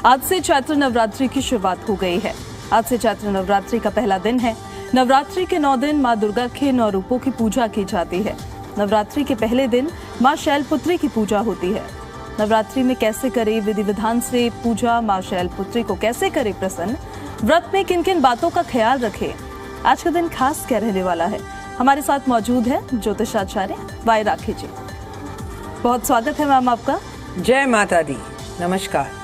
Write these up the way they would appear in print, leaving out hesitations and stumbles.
आज से चैत्र नवरात्रि की शुरुआत हो गई है। आज से चैत्र नवरात्रि का पहला दिन है। नवरात्रि के 9 दिन माँ दुर्गा के 9 रूपों की पूजा की जाती है। नवरात्रि के पहले दिन माँ शैलपुत्री की पूजा होती है। नवरात्रि में कैसे करें विधि विधान से पूजा, माँ शैलपुत्री को कैसे करें प्रसन्न, व्रत में किन किन बातों का ख्याल रखें, आज का दिन खास क्या रहने वाला है। हमारे साथ मौजूद है ज्योतिषाचार्य वाई राखी जी। बहुत स्वागत है मैम आपका। जय माता दी, नमस्कार।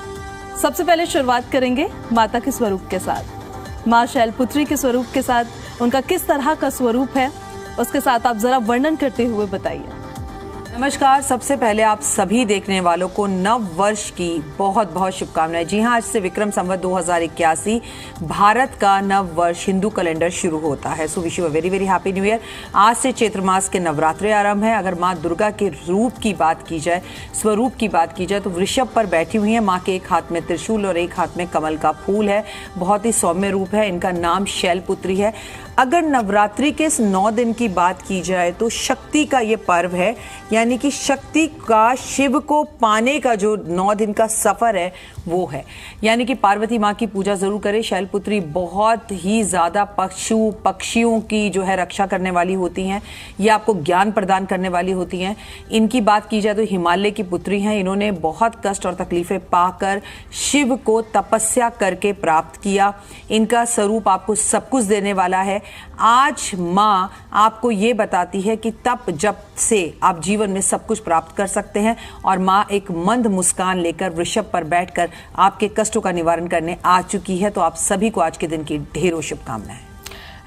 सबसे पहले शुरुआत करेंगे माता के स्वरूप के साथ, माँ शैलपुत्री के स्वरूप के साथ। उनका किस तरह का स्वरूप है उसके साथ आप जरा वर्णन करते हुए बताइए। नमस्कार। सबसे पहले आप सभी देखने वालों को नव वर्ष की बहुत बहुत शुभकामनाएं। जी हाँ, आज से विक्रम संवत 2081 भारत का नव वर्ष हिंदू कैलेंडर शुरू होता है। So wish you a very very happy new year. आज से चैत्र मास के नवरात्रे आरंभ है। अगर माँ दुर्गा के रूप की बात की जाए, स्वरूप की बात की जाए, तो वृषभ पर बैठी हुई है। माँ के एक हाथ में त्रिशूल और एक हाथ में कमल का फूल है। बहुत ही सौम्य रूप है। इनका नाम शैलपुत्री है। अगर नवरात्रि के इस 9 दिन की बात की जाए तो शक्ति का ये पर्व है, यानी कि शक्ति का, शिव को पाने का जो 9 दिन का सफर है वो है। यानी कि पार्वती माँ की पूजा जरूर करें। शैलपुत्री बहुत ही ज्यादा पक्षियों की जो है रक्षा करने वाली होती हैं। ये आपको ज्ञान प्रदान करने वाली होती हैं। इनकी बात की जाए तो हिमालय की पुत्री हैं। इन्होंने बहुत कष्ट और तकलीफें पाकर शिव को तपस्या करके प्राप्त किया। इनका स्वरूप आपको सब कुछ देने वाला है। आज माँ आपको ये बताती है कि तप जप से आप जीवन में सब कुछ प्राप्त कर सकते हैं। और माँ एक मंद मुस्कान लेकर वृषभ पर बैठकर आपके कष्टों का निवारण करने आ चुकी है। तो आप सभी को आज के दिन की ढेरों शुभकामनाएं।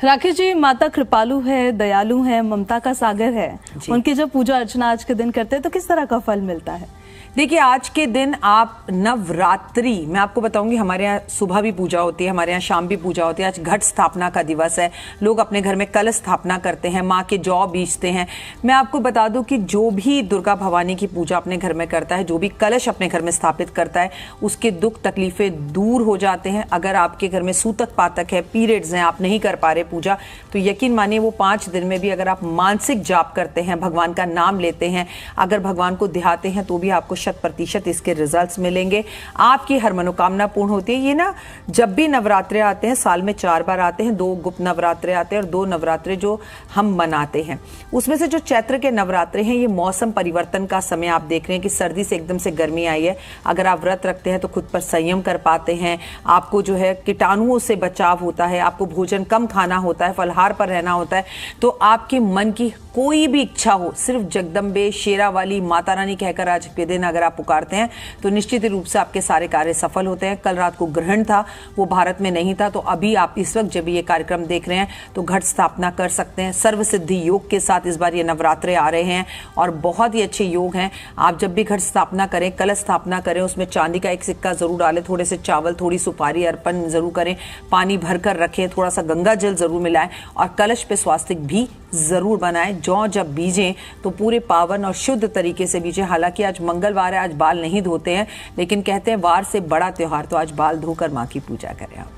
राखी जी, माता कृपालु है, दयालु है, ममता का सागर है। उनकी जब पूजा अर्चना आज के दिन करते हैं तो किस तरह का फल मिलता है? देखिए, आज के दिन आप नवरात्रि, मैं आपको बताऊंगी, हमारे यहाँ सुबह भी पूजा होती है, हमारे यहाँ शाम भी पूजा होती है। आज घट स्थापना का दिवस है। लोग अपने घर में कलश स्थापना करते हैं, माँ के जौ बीजते हैं। मैं आपको बता दूं कि जो भी दुर्गा भवानी की पूजा अपने घर में करता है, जो भी कलश अपने घर में स्थापित करता है, उसके दुख तकलीफें दूर हो जाते हैं। अगर आपके घर में सूतक पातक है, पीरियड्स हैं, आप नहीं कर पा रहे पूजा, तो यकीन मानिए वो 5 दिन में भी अगर आप मानसिक जाप करते हैं, भगवान का नाम लेते हैं, अगर भगवान को ध्याते हैं, तो भी आपको 100% इसके रिजल्ट्स मिलेंगे। आपकी हर मनोकामना पूर्ण होती है। ये ना, जब भी नवरात्रे आते हैं, साल में 4 बार आते हैं। 2 गुप्त नवरात्रे आते हैं और 2 नवरात्रे जो हम मनाते हैं। उसमें से जो चैत्र के नवरात्रे हैं, ये मौसम परिवर्तन का समय। आप देख रहे हैं कि सर्दी से एकदम से गर्मी आई है। अगर आप व्रत रखते हैं तो खुद पर संयम कर पाते हैं। आपको जो है कीटाणुओं से बचाव होता है। आपको भोजन कम खाना होता है, फलहार पर रहना होता है। तो आपके मन की कोई भी इच्छा हो, सिर्फ जगदम्बे, शेरावाली, माता रानी कहकर आज के दिन अगर आप पुकारते हैं तो निश्चित रूप से आपके सारे कार्य सफल होते हैं। कल रात को ग्रहण था, वो भारत में नहीं था, तो अभी आप इस वक्त जब ये कार्यक्रम देख रहे हैं तो घट स्थापना कर सकते हैं। सर्व सिद्धि योग के साथ इस बार ये नवरात्रे आ रहे हैं और बहुत ही अच्छे योग हैं। आप जब भी घट स्थापना करें, कलश स्थापना करें, उसमें चांदी का एक सिक्का जरूर डालें, थोड़े से चावल, थोड़ी सुपारी अर्पण जरूर करें, पानी भरकर रखें, थोड़ा सा गंगा जल जरूर मिलाएं और कलश पे स्वास्तिक भी जरूर बनाएं। जौ जब बीजें तो पूरे पावन और शुद्ध तरीके से बीजें। हालांकि आज मंगलवार है, आज बाल नहीं धोते हैं, लेकिन कहते हैं वार से बड़ा त्योहार, तो आज बाल धोकर माँ की पूजा करें आप।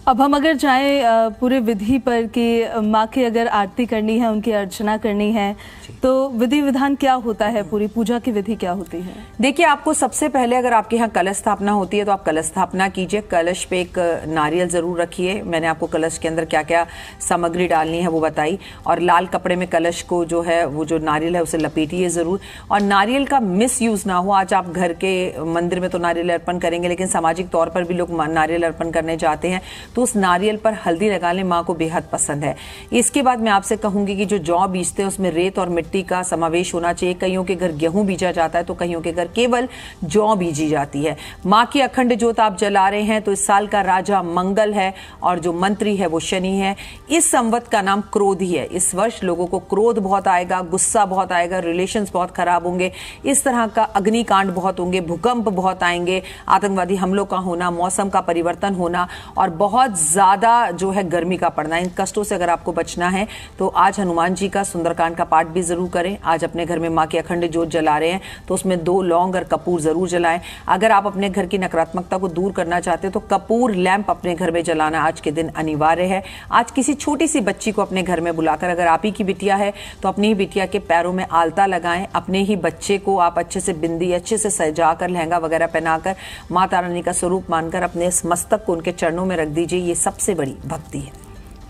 अब हम अगर जाएं पूरे विधि पर कि माँ की अगर आरती करनी है, उनकी अर्चना करनी है, तो विधि विधान क्या होता है, पूरी पूजा की विधि क्या होती है? देखिए, आपको सबसे पहले अगर आपके यहाँ कलश स्थापना होती है तो आप कलश स्थापना कीजिए। कलश पे एक नारियल जरूर रखिए। मैंने आपको कलश के अंदर क्या क्या सामग्री डालनी है वो बताई। और लाल कपड़े में कलश को जो है, वो जो नारियल है उसे लपेटिए जरूर। और नारियल का मिस यूज ना हो। आज आप घर के मंदिर में तो नारियल अर्पण करेंगे, लेकिन सामाजिक तौर पर भी लोग नारियल अर्पण करने जाते हैं, तो उस नारियल पर हल्दी लगा लें। माँ को बेहद पसंद है। इसके बाद मैं आपसे कहूंगी कि जो जौ बीजते हैं उसमें रेत और मिट्टी का समावेश होना चाहिए। कईयों के घर गेहूं बीजा जाता है तो कईयों के घर केवल जौ बीजी जाती है। माँ की अखंड ज्योत आप जला रहे हैं तो इस साल का राजा मंगल है और जो मंत्री है वो शनि है। इस संवत का नाम क्रोधी है। इस वर्ष लोगों को क्रोध बहुत आएगा, गुस्सा बहुत आएगा, रिलेशंस बहुत खराब होंगे, इस तरह का अग्निकांड बहुत होंगे, भूकंप बहुत आएंगे, आतंकवादी हमलों का होना, मौसम का परिवर्तन होना और बहुत बहुत ज्यादा जो है गर्मी का पड़ना, इन कष्टों से अगर आपको बचना है तो आज हनुमान जी का सुंदरकांड का पाठ भी जरूर करें। आज अपने घर में माँ की अखंड जोत जला रहे हैं तो उसमें 2 लौंग और कपूर जरूर जलाएं। अगर आप अपने घर की नकारात्मकता को दूर करना चाहते हो तो कपूर लैंप अपने घर में जलाना आज के दिन अनिवार्य है। आज किसी छोटी सी बच्ची को अपने घर में बुलाकर, अगर आप ही की बिटिया है तो अपनी ही बिटिया के पैरों में आलता लगाएं। अपने ही बच्चे को आप अच्छे से बिंदी अच्छे से सजाकर, लहंगा वगैरह पहनाकर, माता रानी का स्वरूप मानकर अपने इस मस्तक को उनके चरणों में रख दीजिए। ये सबसे बड़ी भक्ति है।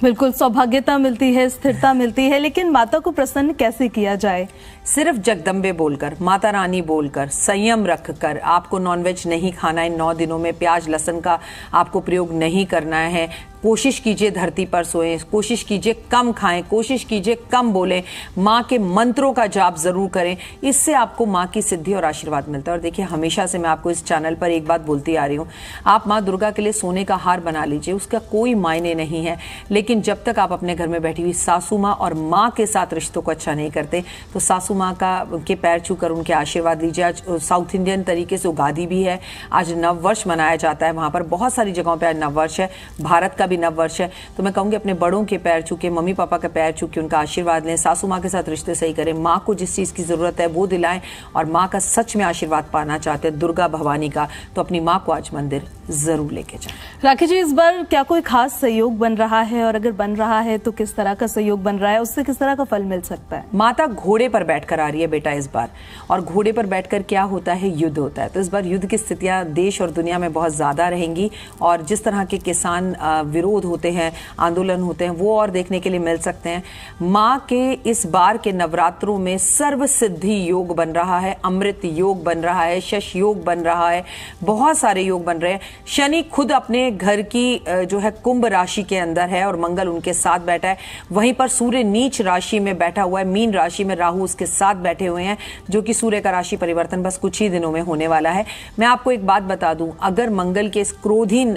बिल्कुल, सौभाग्यता मिलती है, स्थिरता मिलती है। लेकिन माता को प्रसन्न कैसे किया जाए? सिर्फ जगदम्बे बोलकर, माता रानी बोलकर, संयम रखकर। आपको नॉनवेज नहीं खाना है 9 दिनों में, प्याज लहसुन का आपको प्रयोग नहीं करना है। कोशिश कीजिए धरती पर सोएं, कोशिश कीजिए कम खाएं, कोशिश कीजिए कम बोलें, माँ के मंत्रों का जाप जरूर करें। इससे आपको माँ की सिद्धि और आशीर्वाद मिलता है। और देखिए, हमेशा से मैं आपको इस चैनल पर एक बात बोलती आ रही हूँ, आप माँ दुर्गा के लिए सोने का हार बना लीजिए, उसका कोई मायने नहीं है। लेकिन जब तक आप अपने घर में बैठी हुई सासू माँ और माँ के साथ रिश्तों को अच्छा नहीं करते तो सासू माँ के पैर छूकर उनके आशीर्वाद लीजिए। आज साउथ इंडियन तरीके से उगादी भी है, आज नववर्ष मनाया जाता है, वहां पर बहुत सारी जगहों पर आज नववर्ष है, भारत का भी नववर्ष है। तो मैं कहूंगी अपने बड़ों के पैर छू के, मम्मी पापा के पैर छू के उनका आशीर्वाद लें, सासू माँ के साथ रिश्ते सही करें, माँ को जिस चीज की जरूरत है वो दिलाएं। और माँ का सच में आशीर्वाद पाना चाहते हैं, दुर्गा भवानी का, तो अपनी माँ को आज मंदिर जरूर लेके जाएं। राखी जी, इस बार क्या कोई खास सहयोग बन रहा है, और अगर बन रहा है तो किस तरह का सहयोग बन रहा है, उससे किस तरह का फल मिल सकता है? माता घोड़े पर बैठकर आ रही है बेटा इस बार, और घोड़े पर बैठकर क्या होता है, युद्ध होता है। तो इस बार युद्ध की स्थितियां देश और दुनिया में बहुत ज्यादा रहेंगी, और जिस तरह के किसान विरोध होते हैं, आंदोलन होते हैं, वो और देखने के लिए मिल सकते हैं। माँ के इस बार के नवरात्रों में सर्व सिद्धि योग बन रहा है, अमृत योग बन रहा है, शश योग बन रहा है, बहुत सारे योग बन रहे हैं। शनि खुद अपने घर की जो है कुंभ राशि के अंदर है और मंगल उनके साथ बैठा है। वहीं पर सूर्य नीच राशि में बैठा हुआ है, मीन राशि में राहु उसके साथ बैठे हुए हैं, जो कि सूर्य का राशि परिवर्तन बस कुछ ही दिनों में होने वाला है। मैं आपको एक बात बता दूं, अगर मंगल के इस क्रोधीन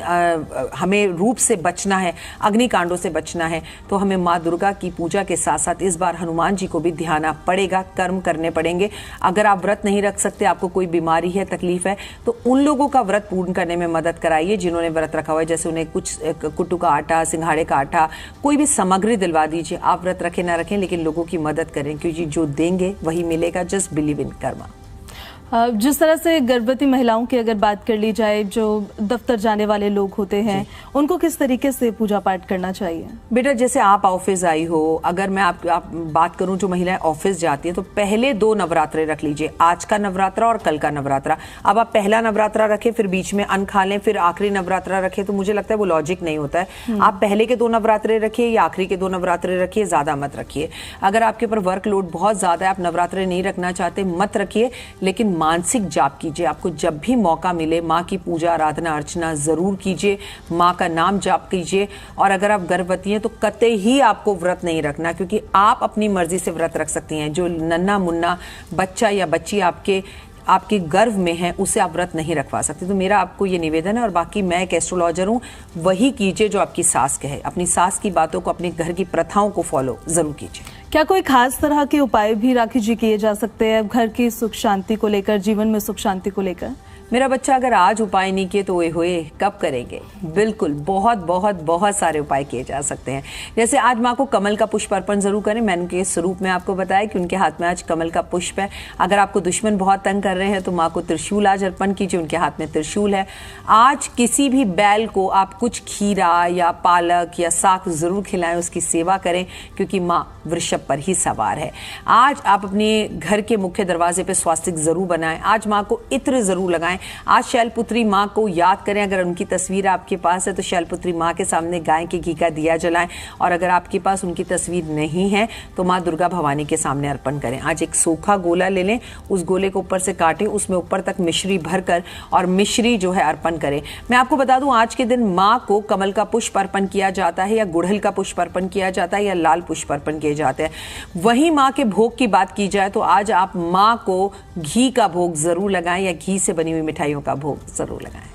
हमें रूप से बचना है, अग्निकांडों से बचना है, तो हमें माँ दुर्गा की पूजा के साथ साथ इस बार हनुमान जी को भी ध्याना पड़ेगा, कर्म करने पड़ेंगे। अगर आप व्रत नहीं रख सकते, आपको कोई बीमारी है, तकलीफ है, तो उन लोगों का व्रत पूर्ण करने में मदद कराइए जिन्होंने व्रत रखा हुआ है। जैसे उन्हें कुछ कुट्टू का आटा, सिंघाड़े का आटा, कोई भी सामग्री दिलवा दीजिए। आप व्रत रखें ना रखें, लेकिन लोगों की मदद करें, क्योंकि जो देंगे वही मिलेगा। Just believe in Karma. जिस तरह से गर्भवती महिलाओं की अगर बात कर ली जाए, जो दफ्तर जाने वाले लोग होते हैं, उनको किस तरीके से पूजा पाठ करना चाहिए? बेटा, जैसे आप ऑफिस आई हो, अगर मैं आप बात करूं, जो महिलाएं ऑफिस जाती हैं, तो पहले 2 नवरात्रे रख लीजिए, आज का नवरात्रा और कल का नवरात्रा। अब आप पहला नवरात्रा रखें, फिर बीच में अन्न खा लें, फिर आखिरी नवरात्रा रखें, तो मुझे लगता है वो लॉजिक नहीं होता है। आप पहले के 2 नवरात्रे रखिए या आखिरी के 2 नवरात्रे रखिए, ज्यादा मत रखिए। अगर आपके ऊपर वर्कलोड बहुत ज्यादा है, आप नवरात्रे नहीं रखना चाहते, मत रखिए, लेकिन मानसिक जाप कीजिए। आपको जब भी मौका मिले माँ की पूजा, आराधना, अर्चना जरूर कीजिए, माँ का नाम जाप कीजिए। और अगर आप गर्भवती हैं तो कतई ही आपको व्रत नहीं रखना, क्योंकि आप अपनी मर्जी से व्रत रख सकती हैं। जो नन्ना मुन्ना बच्चा या बच्ची आपके गर्भ में है, उसे आप व्रत नहीं रखवा सकते। तो मेरा आपको ये निवेदन है। और बाकी मैं एक एस्ट्रोलॉजर हूँ, वही कीजिए जो आपकी सास कहे। अपनी सास की बातों को, अपने घर की प्रथाओं को फॉलो जरूर कीजिए। क्या कोई खास तरह के उपाय भी राखी जी किए जा सकते हैं घर की सुख शांति को लेकर, जीवन में सुख शांति को लेकर? मेरा बच्चा, अगर आज उपाय नहीं किए तो ओए होए कब करेंगे? बिल्कुल, बहुत बहुत बहुत सारे उपाय किए जा सकते हैं। जैसे आज माँ को कमल का पुष्प अर्पण जरूर करें। मैंने उनके स्वरूप में आपको बताया कि उनके हाथ में आज कमल का पुष्प है। अगर आपको दुश्मन बहुत तंग कर रहे हैं तो माँ को त्रिशूल आज अर्पण कीजिए, उनके हाथ में त्रिशूल है। आज किसी भी बैल को आप कुछ खीरा या पालक या साग जरूर खिलाएं, उसकी सेवा करें, क्योंकि माँ वृषभ पर ही सवार है। आज आप अपने घर के मुख्य दरवाजे पे स्वास्तिक जरूर बनाएं। आज माँ को इत्र जरूर लगाएं। आज शैलपुत्री माँ को याद करें। अगर उनकी तस्वीर आपके पास है तो शैलपुत्री माँ के सामने गाय के घी का दिया जलाएं। और अगर आपके पास उनकी तस्वीर नहीं है तो माँ दुर्गा भवानी के सामने अर्पण करें। आज एक सूखा गोला ले लें, उस गोले को ऊपर से काटें, उसमें ऊपर तक मिश्री भरकर और मिश्री जो है अर्पण करें। मैं आपको बता दूं, आज के दिन माँ को कमल का पुष्प अर्पण किया जाता है, या गुड़हल का पुष्प अर्पण किया जाता है, या लाल पुष्प अर्पण किए जाते हैं। वहीं माँ के भोग की बात की जाए तो आज आप माँ को घी का भोग जरूर लगाएं, या घी से बनी हुई मिठाइयों का भोग जरूर लगाएं।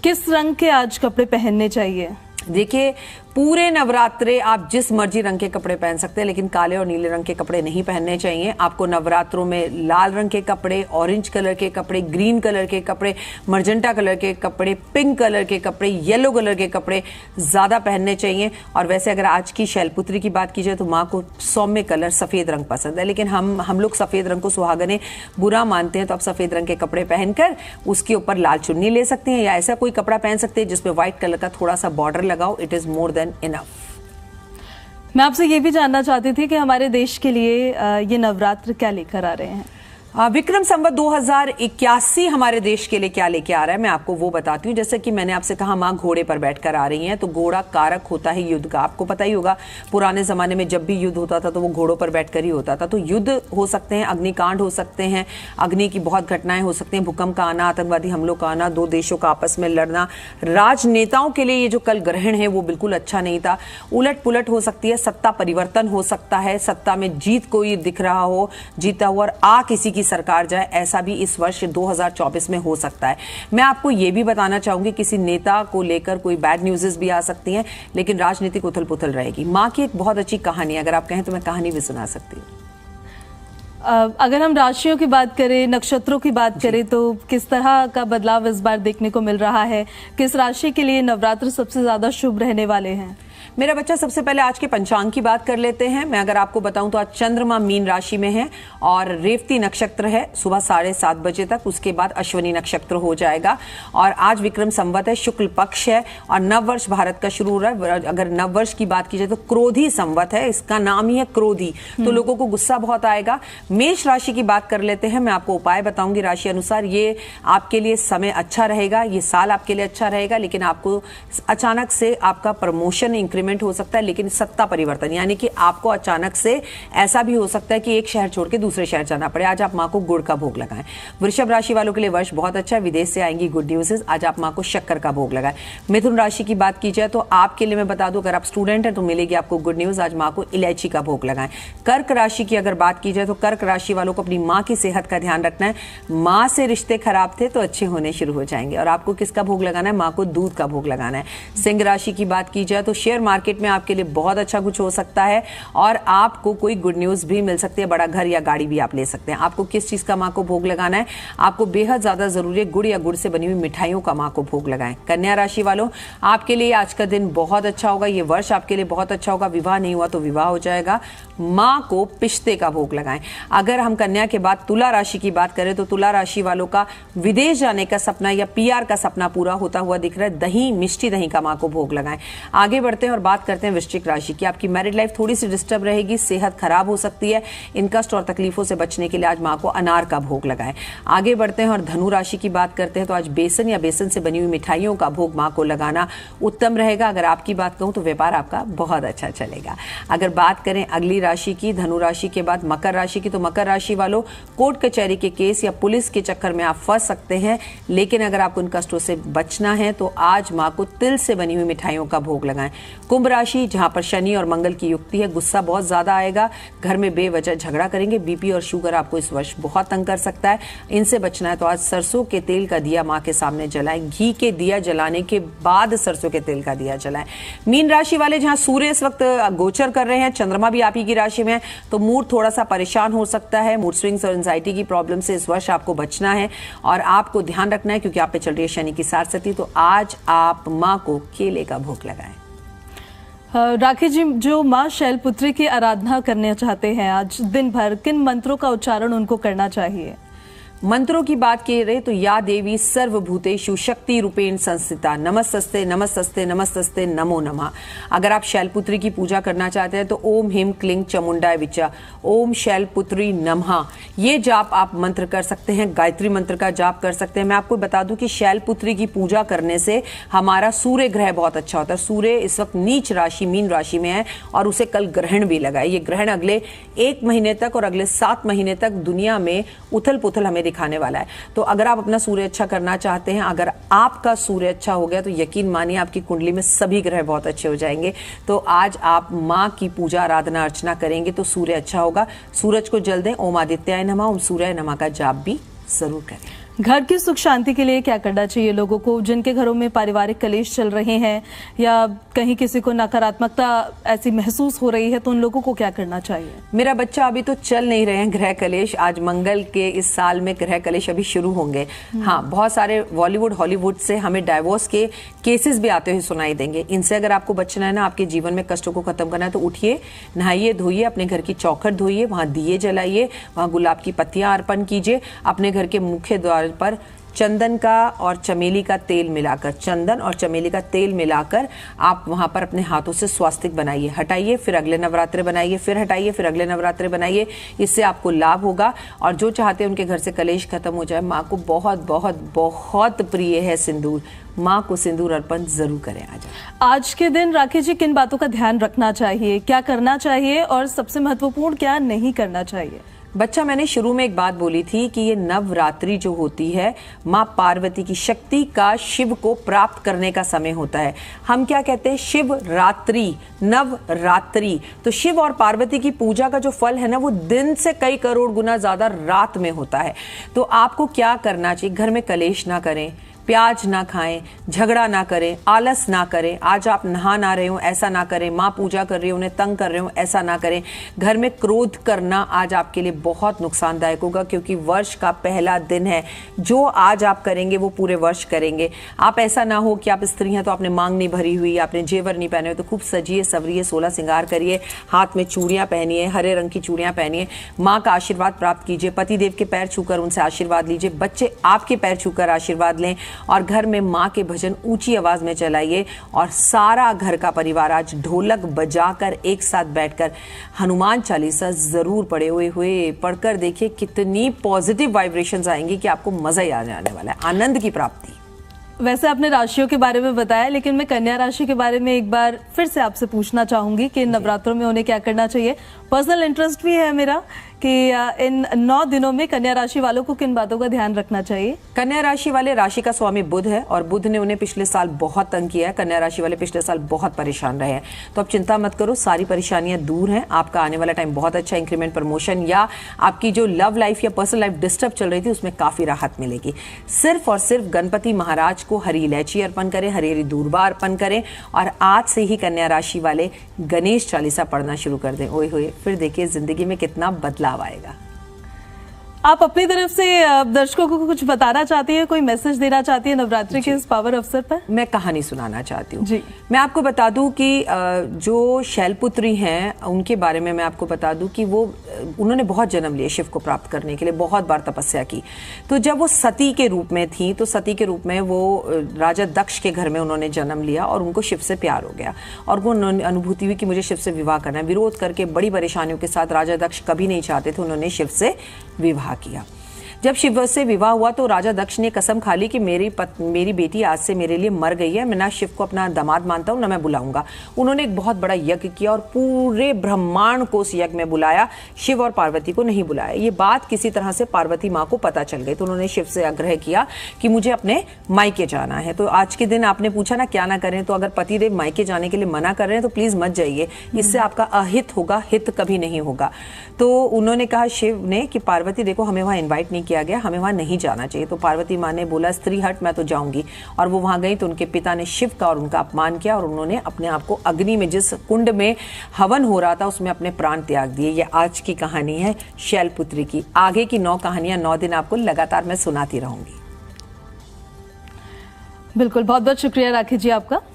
किस रंग के आज कपड़े पहनने चाहिए? देखिए, पूरे नवरात्रे आप जिस मर्जी रंग के कपड़े पहन सकते हैं, लेकिन काले और नीले रंग के कपड़े नहीं पहनने चाहिए। आपको नवरात्रों में लाल रंग के कपड़े, ऑरेंज कलर के कपड़े, ग्रीन कलर के कपड़े, मर्जेंटा कलर के कपड़े, पिंक कलर के कपड़े, येलो कलर के कपड़े ज्यादा पहनने चाहिए। और वैसे अगर आज की शैलपुत्री की बात की जाए तो माँ को सौम्य कलर सफेद रंग पसंद है, लेकिन हम लोग सफेद रंग को सुहागने बुरा मानते हैं, तो आप सफेद रंग के कपड़े पहनकर उसके ऊपर लाल चुन्नी ले सकते हैं, या ऐसा कोई कपड़ा पहन सकते हैं जिसमें व्हाइट कलर का थोड़ा सा बॉर्डर लगाओ। It is more than enough. मैं आपसे ये भी जानना चाहती थी कि हमारे देश के लिए ये नवरात्र क्या लेकर आ रहे हैं? विक्रम संवत 2081 हमारे देश के लिए क्या लेके आ रहा है, मैं आपको वो बताती हूँ। जैसे कि मैंने आपसे कहा माँ घोड़े पर बैठकर आ रही हैं, तो घोड़ा कारक होता है युद्ध का। आपको पता ही होगा पुराने जमाने में जब भी युद्ध होता था तो वो घोड़ों पर बैठकर ही होता था। तो युद्ध हो सकते हैं, अग्निकांड हो सकते हैं, अग्नि की बहुत घटनाएं हो सकती हैं, भूकंप का आना, आतंकवादी हमलों का आना, दो देशों का आपस में लड़ना। राजनेताओं के लिए ये जो कल ग्रहण है वो बिल्कुल अच्छा नहीं था। उलट पुलट हो सकती है, सत्ता परिवर्तन हो सकता है, सत्ता में जीत कोई दिख रहा हो, जीता हुआ और किसी की सरकार जाए, ऐसा भी इस वर्ष 2024 में हो सकता है। मैं आपको यह भी बताना चाहूंगी किसी नेता को लेकर कोई बैड न्यूज़ भी आ सकती हैं, लेकिन राजनीतिक उथल पुथल रहेगी। मां की एक बहुत अच्छी कहानी, अगर आप कहें तो मैं कहानी भी सुना सकती हूँ। अगर हम राशियों की बात करें, नक्षत्रों की बात करें, तो किस तरह का बदलाव इस बार देखने को मिल रहा है? किस राशि के लिए नवरात्र सबसे ज्यादा शुभ रहने वाले हैं? मेरा बच्चा, सबसे पहले आज के पंचांग की बात कर लेते हैं। मैं अगर आपको बताऊं तो आज चंद्रमा मीन राशि में है और रेवती नक्षत्र है सुबह 7:30 बजे तक, उसके बाद अश्विनी नक्षत्र हो जाएगा। और आज विक्रम संवत है, शुक्ल पक्ष है और नववर्ष भारत का शुरू हो रहा है। अगर नववर्ष की बात की जाए तो क्रोधी संवत है, इसका नाम ही है क्रोधी, तो लोगों को गुस्सा बहुत आएगा। मेष राशि की बात कर लेते हैं। मैं आपको उपाय बताऊंगी राशि अनुसार। ये आपके लिए समय अच्छा रहेगा, ये साल आपके लिए अच्छा रहेगा, लेकिन आपको अचानक से आपका प्रमोशन इंक्रीमेंट हो सकता है, लेकिन सत्ता परिवर्तन, यानी कि आपको अचानक से ऐसा भी हो सकता है कि एक शहर छोड़ के दूसरे शहर जाना पड़े। आज आप मां को गुड़ का भोग लगाएं। वृषभ राशि वालों के लिए वर्ष बहुत अच्छा है, विदेश से आएंगी गुड न्यूज़। आज आप मां को शक्कर का भोग लगाएं। मिथुन राशि की बात की जाए तो आपके लिए मैं बता दूं, अगर आप स्टूडेंट हैं तो मिलेगी आपको गुड न्यूज़, आज मां को इलायची का भोग लगाएं। कर्क राशि की अगर बात की जाए तो कर्क राशि वालों को अपनी मां की सेहत का ध्यान रखना है। मां से रिश्ते खराब थे तो अच्छे होने शुरू हो जाएंगे। और आपको किसका भोग लगाना है? मां को दूध का भोग लगाना है। सिंह राशि की बात की जाए तो शेयर मार्केट में आपके लिए बहुत अच्छा कुछ हो सकता है और आपको कोई गुड न्यूज़ भी मिल सकती है, बड़ा घर या गाड़ी भी आप ले सकते हैं। आपको किस चीज का मां को भोग लगाना है? आपको बेहद ज्यादा जरूरी है गुड़ या गुड़ से बनी हुई मिठाइयों का मां को भोग लगाएं। कन्या राशि वालों, आपके लिए आज का दिन बहुत अच्छा होगा, ये वर्ष आपके लिए बहुत अच्छा होगा। विवाह नहीं हुआ तो विवाह हो जाएगा। मां को पिस्ते का भोग लगाएं। अगर हम कन्या के बाद तुला राशि की बात करें तो तुला राशि वालों का विदेश जाने का सपना या पीआर का सपना पूरा होता हुआ दिख रहा है। दही, मिष्टी दही का मां को भोग लगाएं। आगे बढ़ते हैं और बात करते हैं वृश्चिक राशि की। आपकी मैरिड लाइफ थोड़ी सी डिस्टर्ब रहेगी, सेहत खराब हो सकती है। इनकस्ट और तकलीफों से बचने के लिए आज मां को अनार का भोग लगाएं। आगे बढ़ते हैं और धनु राशि की बात करते हैं तो आज बेसन या बेसन से बनी हुई मिठाइयों का भोग मां को लगाना उत्तम रहेगा। अगर आपकी बात कहूं तो व्यापार आपका बहुत अच्छा चलेगा। अगर बात करें अगली राशि की, धनु राशि के बाद मकर राशि की, तो मकर राशि वालों कोर्ट कचहरी के केस या पुलिस के चक्कर में आप फंस सकते हैं, लेकिन अगर आपको इन कष्टों से बचना है तो आज मां को तिल से बनी हुई मिठाइयों का भोग लगाएं। कुंभ राशि, जहां पर शनि और मंगल की युक्ति है, गुस्सा बहुत ज्यादा आएगा, घर में बेवजह झगड़ा करेंगे, बीपी और शुगर आपको इस वर्ष बहुत तंग कर सकता है, इनसे बचना है तो आज सरसों के तेल का दिया मां के सामने जलाएं। घी के दिया जलाने के बाद सरसों के तेल का दिया जलाएं। मीन राशि वाले, जहां सूर्य इस वक्त गोचर कर रहे हैं, चंद्रमा भी आप ही की राशि में है, तो मूड थोड़ा सा परेशान हो सकता है। मूड स्विंग्स और एंजाइटी की प्रॉब्लम से इस वर्ष आपको बचना है और आपको ध्यान रखना है क्योंकि आप पे चल रही है शनि की सारसती। तो आज आप मां को केले का भोग लगाएं। राखी जी, जो मां शैलपुत्री की आराधना करना चाहते हैं, आज दिन भर किन मंत्रों का उच्चारण उनको करना चाहिए? मंत्रों की बात की रहे तो या देवी सर्वभूतेषु शक्ति रूपेण संस्थिता नमस्तस्ते नमस्तस्ते नमस्तस्ते नमो नमः। अगर आप शैलपुत्री की पूजा करना चाहते हैं तो ओम ह्रीं क्लीं चामुंडाय विचा, ओम शैलपुत्री नमः, ये जाप आप मंत्र कर सकते हैं। गायत्री मंत्र का जाप कर सकते हैं। मैं आपको बता दूं कि शैलपुत्री की पूजा करने से हमारा सूर्य ग्रह बहुत अच्छा होता है। सूर्य इस वक्त नीच राशि मीन राशि में है और उसे कल ग्रहण भी लगा है। ये ग्रहण अगले 1 महीने तक और अगले 7 महीने तक दुनिया में उथल पुथल हमें दिखाने वाला है। तो अगर आप अपना सूर्य अच्छा करना चाहते हैं, अगर आपका सूर्य अच्छा हो गया तो यकीन मानिए आपकी कुंडली में सभी ग्रह बहुत अच्छे हो जाएंगे। तो आज आप मां की पूजा आराधना अर्चना करेंगे तो सूर्य अच्छा होगा। सूरज को जल दें, ओम आदित्याय नमः, ओम सूर्याय नमः का जाप भी जरूर करें। घर की सुख शांति के लिए क्या करना चाहिए लोगों को, जिनके घरों में पारिवारिक कलेश चल रहे हैं या कहीं किसी को नकारात्मकता ऐसी महसूस हो रही है, तो उन लोगों को क्या करना चाहिए? मेरा बच्चा, अभी तो चल नहीं रहे हैं ग्रह कलेश। आज मंगल के इस साल में ग्रह कलेश अभी शुरू होंगे। हाँ, बहुत सारे बॉलीवुड हॉलीवुड से हमें डाइवोर्स के केसेस भी आते हुए सुनाई देंगे। इनसे अगर आपको बचना है ना, आपके जीवन में कष्टों को खत्म करना है, तो उठिए, नहाइए धोइए, अपने घर की चौखट धोइए, वहां दिए जलाइए, वहां गुलाब की पत्तियां अर्पण कीजिए। अपने घर के मुख्य द्वार पर चंदन का और चमेली का तेल मिलाकर, चंदन और चमेली का तेल मिलाकर आप वहां पर अपने हाथों से स्वास्तिक बनाइए, हटाइए, फिर अगले नवरात्रे बनाइए, फिर हटाइए, फिर अगले नवरात्रे बनाइए। इससे आपको लाभ होगा। और जो चाहते हैं उनके घर से कलेश खत्म हो जाए, माँ को बहुत बहुत बहुत प्रिय है सिंदूर, माँ को सिंदूर अर्पण जरूर करें। आज के दिन राखी जी किन बातों का ध्यान रखना चाहिए, क्या करना चाहिए और सबसे महत्वपूर्ण क्या नहीं करना चाहिए? बच्चा, मैंने शुरू में एक बात बोली थी कि ये नवरात्रि जो होती है, माँ पार्वती की शक्ति का शिव को प्राप्त करने का समय होता है। हम क्या कहते हैं? शिव रात्रि, नवरात्रि। तो शिव और पार्वती की पूजा का जो फल है ना, वो दिन से कई करोड़ गुना ज्यादा रात में होता है। तो आपको क्या करना चाहिए? घर में कलेश ना करें, प्याज ना खाएं, झगड़ा ना करें, आलस ना करें। आज आप नहा ना रहे हो, ऐसा ना करें। माँ पूजा कर रही हो, उन्हें तंग कर रहे हो, ऐसा ना करें। घर में क्रोध करना आज आपके लिए बहुत नुकसानदायक होगा, क्योंकि वर्ष का पहला दिन है। जो आज आप करेंगे वो पूरे वर्ष करेंगे। आप ऐसा ना हो कि आप स्त्री हैं तो आपने मांग नहीं भरी हुई, आपने जेवर नहीं पहने हुए, तो खूब सजिए सवरिए, 16 श्रृंगार करिए, हाथ में चूड़ियां पहनिए, हरे रंग की चूड़ियां पहनिए, माँ का आशीर्वाद प्राप्त कीजिए, पतिदेव के पैर छूकर उनसे आशीर्वाद लीजिए, बच्चे आपके पैर छूकर आशीर्वाद लें। और घर में माँ के भजन ऊंची आवाज में चलाइए। और सारा घर का परिवार आज ढोलक बजाकर एक साथ बैठकर हनुमान चालीसा जरूर पढ़े हुए पढ़कर देखिए कितनी पॉजिटिव वाइब्रेशंस आएंगी कि आपको मजा ही आ जाने वाला है, आनंद की प्राप्ति। वैसे आपने राशियों के बारे में बताया, लेकिन मैं कन्या राशि के बारे में एक बार फिर से आपसे पूछना चाहूंगी कि नवरात्रों में उन्हें क्या करना चाहिए। पर्सनल इंटरेस्ट भी है मेरा कि इन 9 दिनों में कन्या राशि वालों को किन बातों का ध्यान रखना चाहिए। कन्या राशि वाले, राशि का स्वामी बुध है और बुध ने उन्हें पिछले साल बहुत तंग किया है। कन्या राशि वाले पिछले साल बहुत परेशान रहे हैं। तो अब चिंता मत करो, सारी परेशानियां दूर हैं। आपका आने वाला टाइम बहुत अच्छा, इंक्रीमेंट, प्रमोशन या आपकी जो लव लाइफ या पर्सनल लाइफ डिस्टर्ब चल रही थी उसमें काफी राहत मिलेगी। सिर्फ और सिर्फ गणपति महाराज को हरी इलायची अर्पण करें, हरी हरी दूर्बा अर्पण करें और आज से ही कन्या राशि वाले गणेश चालीसा पढ़ना शुरू कर दें। ओए होए, फिर देखिए जिंदगी में कितना बदलाव आएगा। आप अपनी तरफ से दर्शकों को कुछ बताना चाहती है, कोई मैसेज देना चाहती है नवरात्रि के इस पावर अवसर पर? मैं कहानी सुनाना चाहती हूँ जी। मैं आपको बता दूं कि जो शैलपुत्री हैं उनके बारे में मैं आपको बता दूं कि उन्होंने बहुत जन्म लिए शिव को प्राप्त करने के लिए, बहुत बार तपस्या की। तो जब वो सती के रूप में थी, तो सती के रूप में वो राजा दक्ष के घर में उन्होंने जन्म लिया और उनको शिव से प्यार हो गया और वो अनुभूति हुई कि मुझे शिव से विवाह करना है। विरोध करके बड़ी परेशानियों के साथ राजा दक्ष कभी नहीं चाहते थे, उन्होंने शिव से विवाह किया। जब शिव से विवाह हुआ तो राजा दक्ष ने कसम खा ली कि मेरी बेटी आज से मेरे लिए मर गई है, मैं ना शिव को अपना दामाद मानता हूं ना मैं बुलाऊंगा। उन्होंने एक बहुत बड़ा यज्ञ किया और पूरे ब्रह्मांड को उस यज्ञ में बुलाया, शिव और पार्वती को नहीं बुलाया। ये बात किसी तरह से पार्वती माँ को पता चल गई, तो उन्होंने शिव से आग्रह किया कि मुझे अपने मायके जाना है। तो आज के दिन आपने पूछा ना क्या ना करें, तो अगर पतिदेव मायके जाने के लिए मना कर रहे हैं तो प्लीज मत जाइए, इससे आपका अहित होगा, हित कभी नहीं होगा। तो उन्होंने कहा शिव ने कि पार्वती देखो, हमें वहां इन्वाइट नहीं किया गया, हमें वहां नहीं जाना चाहिए। तो पार्वती माँ ने बोला स्त्री हट, मैं तो जाऊंगी। और वो वहां गई तो उनके पिता ने शिव का और उनका अपमान किया और उन्होंने अपने आप को अग्नि में, जिस कुंड में हवन हो रहा था, उसमें अपने प्राण त्याग दिए। ये आज की कहानी है शैलपुत्री की। आगे की 9 कहानियां 9 दिन आपको लगातार मैं सुनाती रहूंगी। बिल्कुल, बहुत बहुत शुक्रिया राखी जी आपका।